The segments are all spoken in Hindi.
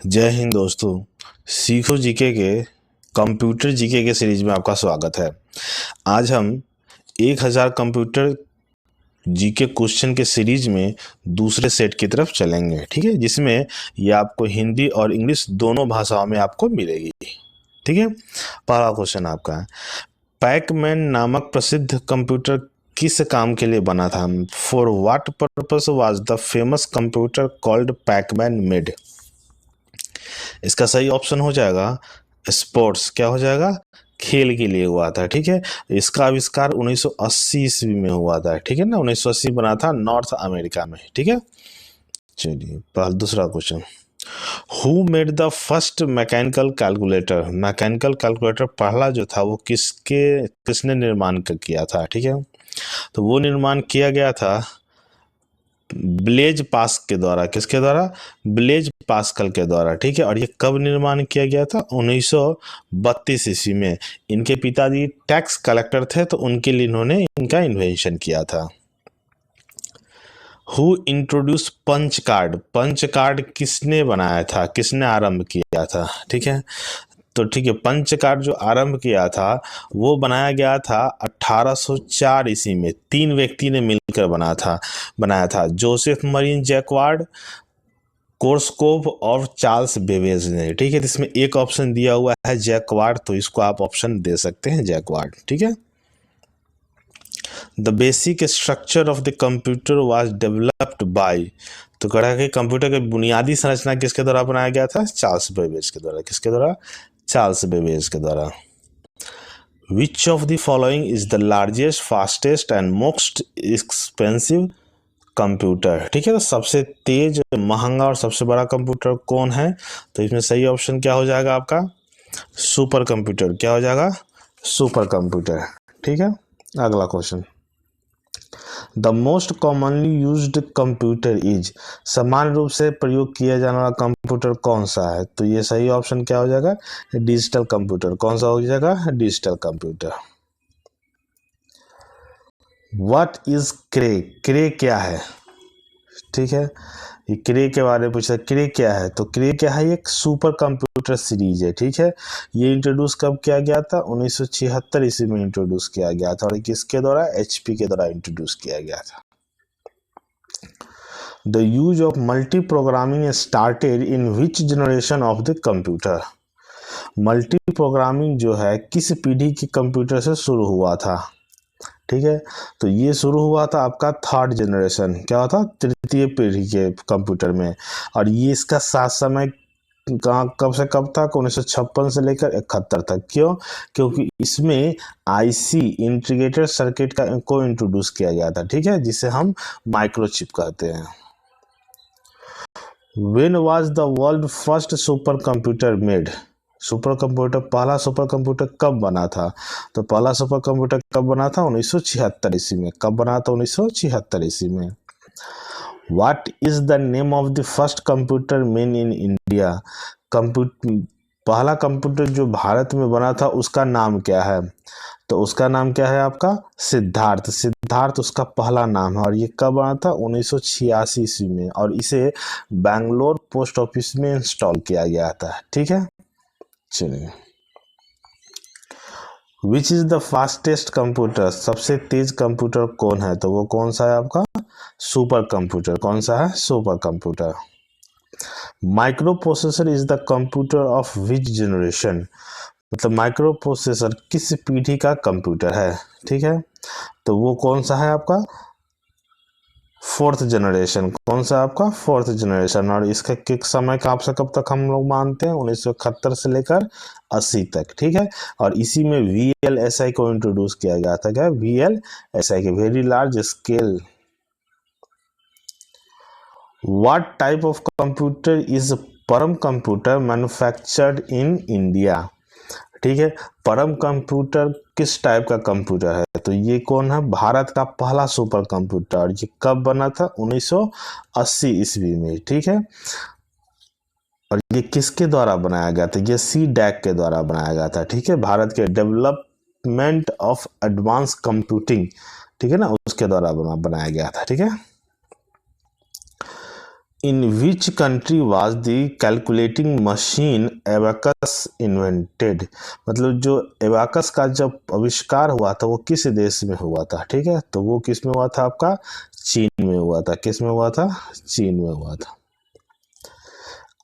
जय हिंद दोस्तों। सीखो जीके के कंप्यूटर जीके के सीरीज में आपका स्वागत है। आज हम 1000 कंप्यूटर जीके क्वेश्चन के सीरीज में दूसरे सेट की तरफ चलेंगे, ठीक है, जिसमें ये आपको हिंदी और इंग्लिश दोनों भाषाओं में आपको मिलेगी। ठीक है, पहला क्वेश्चन आपका है, पैकमैन नामक प्रसिद्ध कंप्यूटर किस काम के लिए बना था? For what purpose was the famous computer called Pac-Man made? इसका सही ऑप्शन हो जाएगा स्पोर्ट्स। क्या हो जाएगा? खेल के लिए हुआ था। ठीक है, इसका आविष्कार 1980 ईस्वी में हुआ था। ठीक है ना, 1980 बना था नॉर्थ अमेरिका में। ठीक है, चलिए पहला दूसरा question, who made the first mechanical calculator? Mechanical calculator पहला जो था वो किसने निर्माण किया था? ठीक है, तो वो निर्माण किया गया था ब्लेज पास के द्वारा। किसके द्वारा? ब्लेज पास्कल के द्वारा। ठीक है, और ये कब निर्माण किया गया था? 1932 ईस्वी में। इनके पिताजी टैक्स कलेक्टर थे, तो उनके लिए इन्होंने इनका इन्वेंशन किया था। Who introduce punch card? Punch card किसने बनाया था, किसने आरंभ किया था? ठीक है, तो ठीक है, पंच कार्ड जो आरंभ किया था वो बनाया गया था 1804 ईस्वी में। 3 व्यक्ति ने मिलकर बनाया था जोसेफ मरीन जैकवार्ड, कोर्सकोव और चार्ल्स बेबेज ने। ठीक है, तो इसमें एक ऑप्शन दिया हुआ है जैकवार्ड, तो इसको आप ऑप्शन दे सकते हैं जैकवार्ड। ठीक है, the basic structure of the computer was developed by, तो कहा कि कंप्यूटर की बुनियादी संरचना किसके द्वारा बनाया गया था? चार्ल्स बेबेज के द्वारा। किसके द्वारा? चार्ल्स बेबेज के द्वारा। Which of the following is the largest, fastest and most expensive computer? ठीक है, तो सबसे तेज, महंगा और सबसे बड़ा कंप्यूटर कौन है? तो इसमें सही ऑप्शन क्या हो जाएगा आपका? Super computer. क्या हो जाएगा? Super computer. ठीक है, अगला question, the most commonly used computer is, समान रूप से प्रयोग किया जाने वाला कंप्यूटर कौन सा है? तो ये सही ऑप्शन क्या हो जाएगा? Digital computer. कौन सा हो जाएगा? Digital computer. व्हाट इज क्रे? क्रे क्या है? ठीक है, ये क्रे के बारे में पूछा। क्रे क्या है? तो क्रे क्या है? एक सुपर कंप्यूटर सीरीज है। ठीक है, ये इंट्रोड्यूस कब किया गया था? 1976 ईस्वी में इंट्रोड्यूस किया गया था। और किसके द्वारा? एचपी के द्वारा इंट्रोड्यूस किया गया था। The use of multi programming started in which generation of the computer? Multi programming जो है किस पीढ़ी के कंप्यूटर से शुरू हुआ था? ठीक है, तो ये शुरू हुआ था आपका थर्ड जनरेशन। क्या हुआ था? तृतीय पीढ़ी के कंप्यूटर में। और ये इसका साथ समय कब से कब तक? 1956 से लेकर 71 तक। क्यों? क्योंकि इसमें आईसी इंटीग्रेटेड सर्किट को इंट्रोड्यूस किया गया था। ठीक है, जिसे हम माइक्रोचिप कहते हैं। When was the world first super computer made? Super computer, पहला सुपर कंप्यूटर कब बना था? तो पहला सुपर कंप्यूटर कब बना था? 1976 ईस्वी में। कब बना था? 1976 ईस्वी में। What is the name of the first computer main in India? पहला कंप्यूटर जो भारत में बना था उसका नाम क्या है? तो उसका नाम क्या है आपका? सिद्धार्थ। सिद्धार्थ उसका पहला नाम है। और ये कब बना था? 1986 ईस्वी में। और इसे बैंगलोर पोस्ट ऑफिस में इंस्टॉल किया गया था। ठीक है, चलिए, which is the fastest computer? सबसे तेज कंप्यूटर कौन है? तो वो कौन सा है आपका? Super computer. कौन सा है? Super computer. Micro processor is the computer of which generation? मतलब माइक्रो प्रोसेसर किस पीढ़ी का कंप्यूटर है? ठीक है, तो वो कौन सा है आपका? Fourth generation. कौन सा आपका? Fourth generation. और इसका किक समय कब से कब तक हम लोग मानते हैं? 1971 से लेकर 80 तक। ठीक है, और इसी में VLSI को इंट्रोड्यूस किया गया था। क्या? VLSI के very large scale. What type of computer is परम कंप्यूटर मैन्युफैक्चर्ड इन इंडिया? ठीक है, परम कंप्यूटर किस टाइप का कंप्यूटर है? तो ये कौन है? भारत का पहला सुपर कंप्यूटर। ये कब बना था? 1980 ईस्वी में। ठीक है, और ये किसके द्वारा बनाया गया था? ये CDAC के द्वारा बनाया गया था। ठीक है, भारत के डेवलपमेंट ऑफ एडवांस कंप्यूटिंग, ठीक है ना, उसके द्वारा बनाया गया था। ठीक है, in which country was the calculating machine abacus invented, मतलब जो एबाकस का जब आविष्कार हुआ था वो किस देश में हुआ था, ठीक है, तो वो किस में हुआ था आपका, चीन में हुआ था। किस में हुआ था, चीन में हुआ था।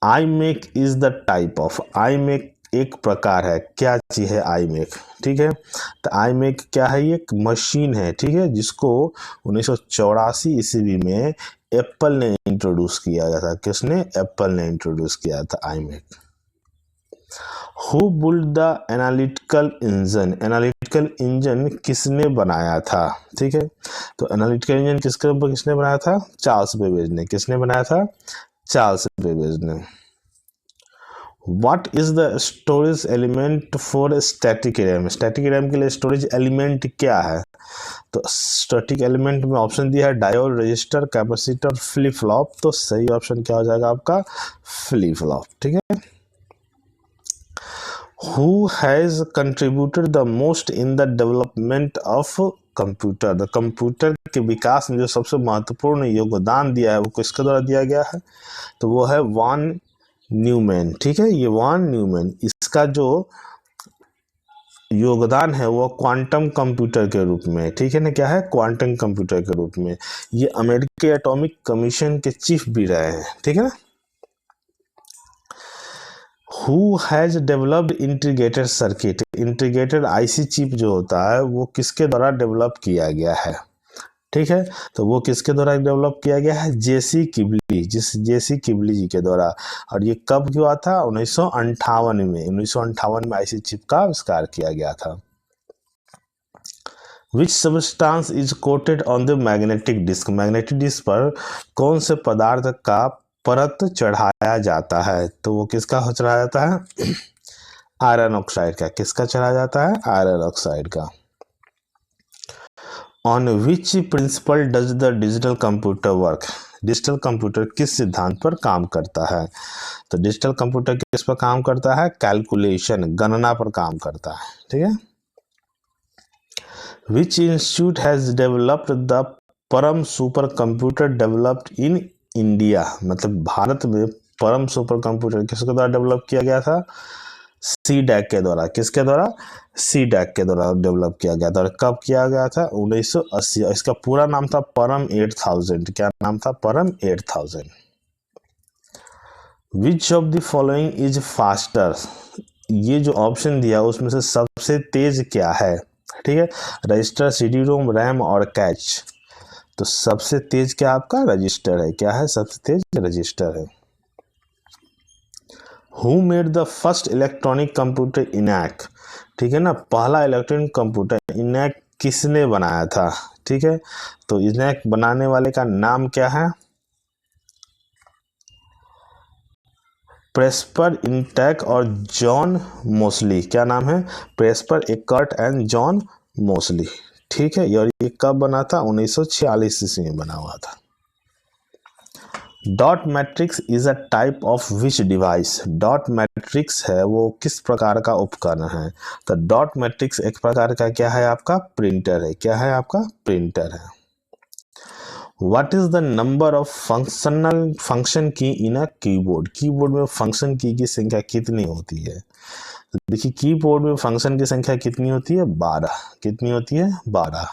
I make is the type of, I make एक प्रकार है, क्या चीज है आई मेक, ठीक है, तो आई मेक क्या है, ये एक मशीन है, ठीक है, जिसको 1984 ईस्वी में एप्पल ने इंट्रोड्यूस किया गया था। किसने, एप्पल ने इंट्रोड्यूस किया था I make. Who built the analytical engine, analytical engine किसने बनाया था, ठीक है, तो एनालिटिकल इंजन किसने बनाया था, चार्ल्स बेबेज ने। किसने बनाया था, चार्ल्स बेबेज ने। What is the storage element for static RAM, static RAM के लिए स्टोरेज एलिमेंट क्या है, तो स्टैटिक एलिमेंट में ऑप्शन दिया है diode, register, capacitor, flip flop, तो सही ऑप्शन क्या हो जाएगा आपका, फ्लिप फ्लॉप, ठीक है। Who has contributed the most in the development of computer, the computer के विकास में जो सबसे महत्वपूर्ण योगदान दिया है वो किसके द्वारा दिया गया है, तो वो है वॉन न्यूमैन, ठीक है, ये वॉन न्यूमैन। इसका जो योगदान है वो क्वांटम कंप्यूटर के रूप में, ठीक है ना, क्या है, क्वांटम कंप्यूटर के रूप में। ये अमेरिकी एटॉमिक कमीशन के चीफ भी रहे हैं, ठीक है ना। Who has developed integrated circuit, integrated IC chip जो होता है वो किसके द्वारा डेवलप किया गया है, ठीक है, तो वो किसके द्वारा डेवलप किया गया है, जेसी किबली, जेसी किबली जी के द्वारा। और ये कब हुआ था, 1958 में, 1958 में आईसी चिप का आविष्कार किया गया था। Which substance is coated on the magnetic disk, magnetic disk पर कौन से पदार्थ का परत चढ़ाया जाता है, तो वो किसका चढ़ाया जाता है, आयरन ऑक्साइड का। किसका चढ़ाया जाता है, आयरन ऑक्साइड का। On which principle does the digital computer work, digital computer किस सिद्धांत पर काम करता है, तो डिजिटल कंप्यूटर किस पर काम करता है, कैलकुलेशन, गणना पर काम करता है, ठीक है। Which institute has developed the Param super computer developed in India, मतलब भारत में परम सुपर कंप्यूटर किसके द्वारा डेवलप किया गया था, सी डैक के द्वारा। किसके द्वारा, सी डैक के द्वारा डेवलप किया गया था। और कब किया गया था, 1980। इसका पूरा नाम था परम 8000। क्या नाम था, परम 8000। Which of the following is faster, ये जो ऑप्शन दिया उसमें से सबसे तेज क्या है, ठीक है, रजिस्टर, सीडी रोम, रैम और कैच, तो सबसे तेज क्या आपका रजिस्टर है, क्या है, सबसे तेज रजिस्टर है। Who made the first electronic computer, ENIAC, ठीक है ना, पहला इलेक्ट्रॉनिक कंप्यूटर इनैक किसने बनाया था, ठीक है, तो इनैक बनाने वाले का नाम क्या है, प्रेस्पर इंटैक और जॉन मोसली। क्या नाम है, प्रेस्पर एकर्ट एंड जॉन मोसली, ठीक है। और ये कब बना था, 1946 ईस्वी में बना हुआ था। Dot matrix is a type of which device, dot matrix है वो किस प्रकार का उपकरण है, तो डॉट मैट्रिक्स एक प्रकार का क्या है आपका, प्रिंटर है। क्या है आपका, प्रिंटर है। What is the number of function की इन अ कीबोर्ड, कीबोर्ड में फंक्शन की संख्या कितनी होती है, तो देखिए कीबोर्ड में फंक्शन की संख्या कितनी होती है, 12। कितनी होती है, 12।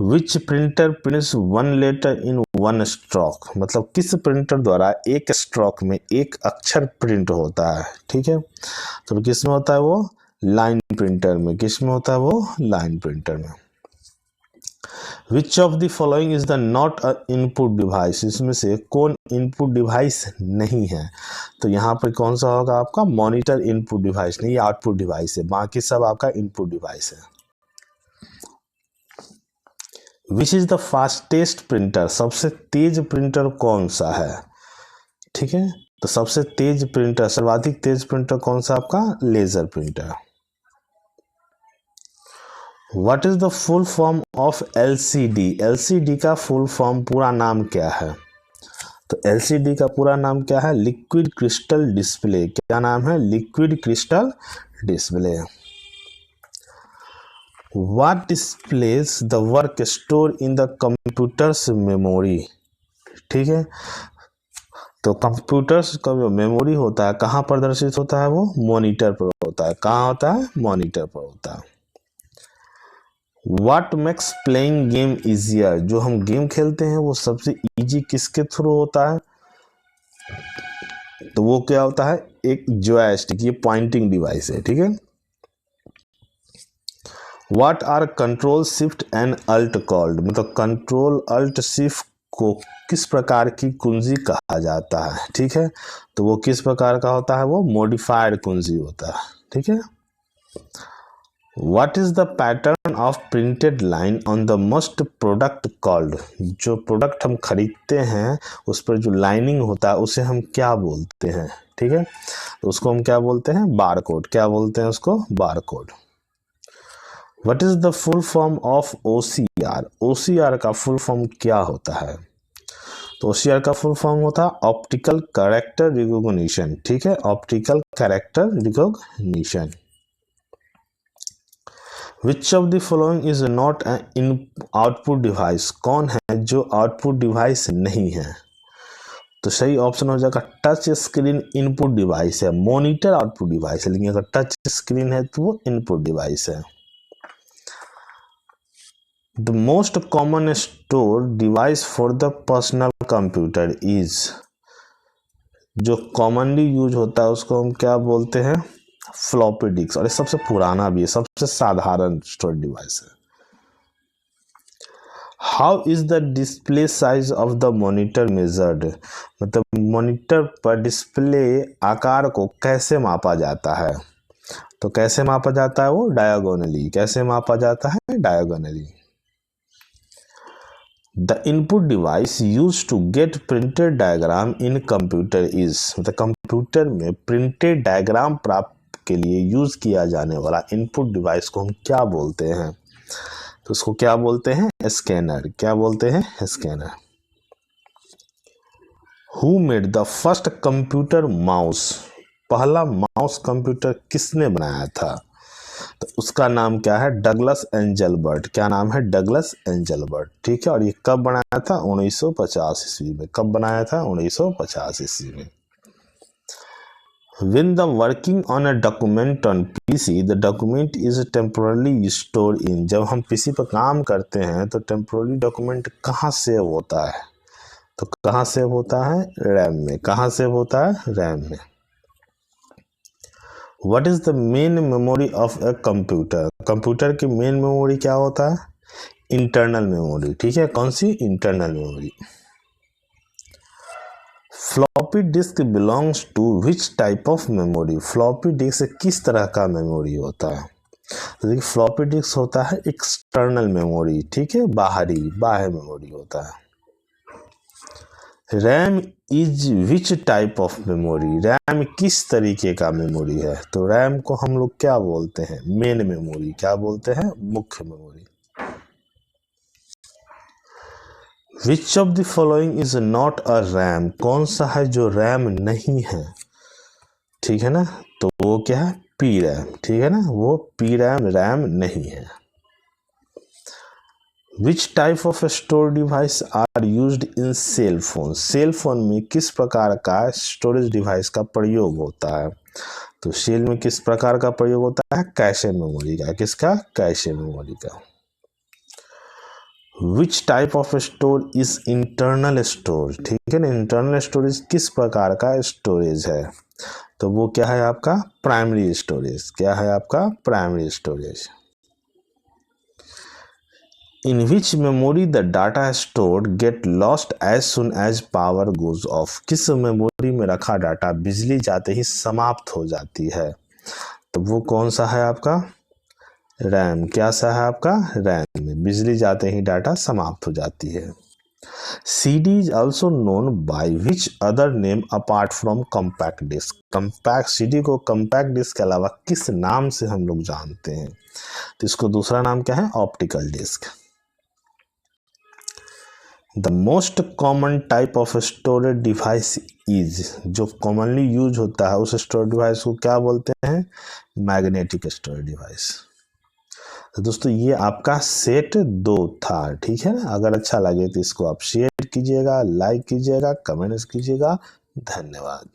Which printer prints one letter in one stroke, मतलब किस प्रिंटर द्वारा एक स्ट्रोक में एक अक्षर प्रिंट होता है, ठीक है, तो किस में होता है वो, लाइन प्रिंटर में। किस में होता है वो, लाइन प्रिंटर में। Which of the following is the not a input device, इसमें से कौन इनपुट डिवाइस नहीं है, तो यहाँ पर कौन सा होगा आपका, मॉनिटर इनपुट डिवाइस नहीं, आउटपुट डिवाइस है, बाकी सब आपका इनपुट डिवाइस है। Which is the fastest printer, सबसे तेज प्रिंटर कौन सा है, ठीक है, तो सबसे तेज प्रिंटर, सर्वाधिक तेज प्रिंटर कौन सा आपका, laser printer. What is the full form of LCD, LCD का फुल फॉर्म पूरा नाम क्या है, तो एलसीडी का पूरा नाम क्या है, लिक्विड क्रिस्टल डिस्प्ले। क्या नाम है, liquid crystal display. What displays the work stored in the computer's memory, ठीक है, तो कंप्यूटर्स का जो मेमोरी होता है कहाँ प्रदर्शित होता है, वो मॉनिटर पर होता है। कहाँ होता है, मॉनिटर पर होता है। What makes playing game easier, जो हम गेम खेलते हैं वो सबसे इजी किसके थ्रू होता है, तो वो क्या होता है, एक जॉयस्टिक, ये पॉइंटिंग डिवाइस है, ठीक है। What are control shift and alt called, मतलब कंट्रोल अल्ट शिफ्ट को किस प्रकार की कुंजी कहा जाता है, ठीक है। तो वो किस प्रकार का होता है, वो मॉडिफाइड कुंजी होता है, ठीक है। What is the pattern of printed line on the most product called, जो प्रोडक्ट हम खरीदते हैं उस पर जो लाइनिंग होता है उसे हम क्या बोलते हैं, ठीक है। तो उसको हम क्या बोलते हैं, बार कोड, क्या बोलते हैं उसको, bar code. What is the full form of OCR, OCR का फुल फॉर्म क्या होता है, तो OCR का फुल फॉर्म होता है ऑप्टिकल कैरेक्टर रिकॉग्निशन, ठीक है, optical character recognition. Which of the following is not an output device, कौन है जो आउटपुट डिवाइस नहीं है, तो सही ऑप्शन हो जाएगा टच स्क्रीन इनपुट डिवाइस है। मॉनिटर आउटपुट डिवाइस है, लेकिन अगर टच स्क्रीन है तो वो इनपुट डिवाइस है। The most common store device for the personal computer is, जो कॉमनली यूज होता है उसको हम क्या बोलते हैं, फ्लॉपी डिस्क, और ये सबसे पुराना भी है, सबसे साधारण स्टोरेज डिवाइस है। How is the display size of the monitor measured, मतलब मॉनिटर पर डिस्प्ले आकार को कैसे मापा जाता है, तो कैसे मापा जाता है, वो डायगोनली, कैसे मापा जाता है, diagonally. The input device use to get printed diagram in computer is, मतलब कंप्यूटर में प्रिंटेड डायग्राम प्राप्त के लिए यूज किया जाने वाला इनपुट डिवाइस को हम क्या बोलते हैं, तो उसको क्या बोलते हैं, स्कैनर, क्या बोलते हैं, scanner. Who made the first computer mouse, पहला माउस कंप्यूटर किसने बनाया था, तो उसका नाम क्या है, डगलस एंजलबर्ट, क्या नाम है, डगलस एंजलबर्ट, ठीक है। और ये कब बनाया था, 1950 ईस्वी में, कब बनाया था, 1950 ईस्वी में। When the working on a document on PC, the document is temporarily stored in, जब हम PC पर काम करते हैं तो temporary document कहाँ सेव होता है, तो कहाँ सेव होता है, रैम में, कहाँ सेव होता है, रैम में। What is the main memory of a computer, computer की मेन मेमोरी क्या होता है, इंटरनल मेमोरी, ठीक है, कौन सी, internal memory. Floppy disk belongs to which type of memory, floppy disk किस तरह का मेमोरी होता है, तो देखिए फ्लॉपी डिस्क होता है एक्सटर्नल मेमोरी, ठीक है, बाहर मेमोरी होता है। RAM is which type of memory, RAM किस तरीके का मेमोरी है, तो रैम को हम लोग क्या बोलते हैं, मेन मेमोरी, क्या बोलते हैं, मुख्य memory. Which of the following is not a RAM, कौन सा है जो रैम नहीं है, ठीक है ना, तो वो क्या है, पी रैम, ठीक है ना, वो पी रैम, रैम नहीं है। Which type of storage device are used in cell phone, cell phone में किस प्रकार का स्टोरेज डिवाइस का प्रयोग होता है, तो सेल में किस प्रकार का प्रयोग होता है, कैशे मेमोरी का, किसका, कैशे मेमोरी का। विच type of store is internal store, ठीक है ना, इंटरनल स्टोरेज किस प्रकार का स्टोरेज है, तो वो क्या है आपका, प्राइमरी स्टोरेज, क्या है आपका, primary storage. In which memory the data stored get lost as soon as power goes off, किस मेमोरी में रखा डाटा बिजली जाते ही समाप्त हो जाती है, तो वो कौन सा है आपका, रैम, क्या सा है आपका, रैम में बिजली जाते ही डाटा समाप्त हो जाती है। CD is also known by which other name apart from compact disc, compact CD को कॉम्पैक्ट डिस्क के अलावा किस नाम से हम लोग जानते हैं, तो इसको दूसरा नाम क्या है, optical disc. The most common type of storage device is, जो कॉमनली यूज होता है उस स्टोरेज डिवाइस को क्या बोलते हैं, मैग्नेटिक स्टोरेज डिवाइस। तो दोस्तों ये आपका सेट 2 था, ठीक है ना, अगर अच्छा लगे तो इसको आप शेयर कीजिएगा, लाइक कीजिएगा, कमेंट्स कीजिएगा। धन्यवाद।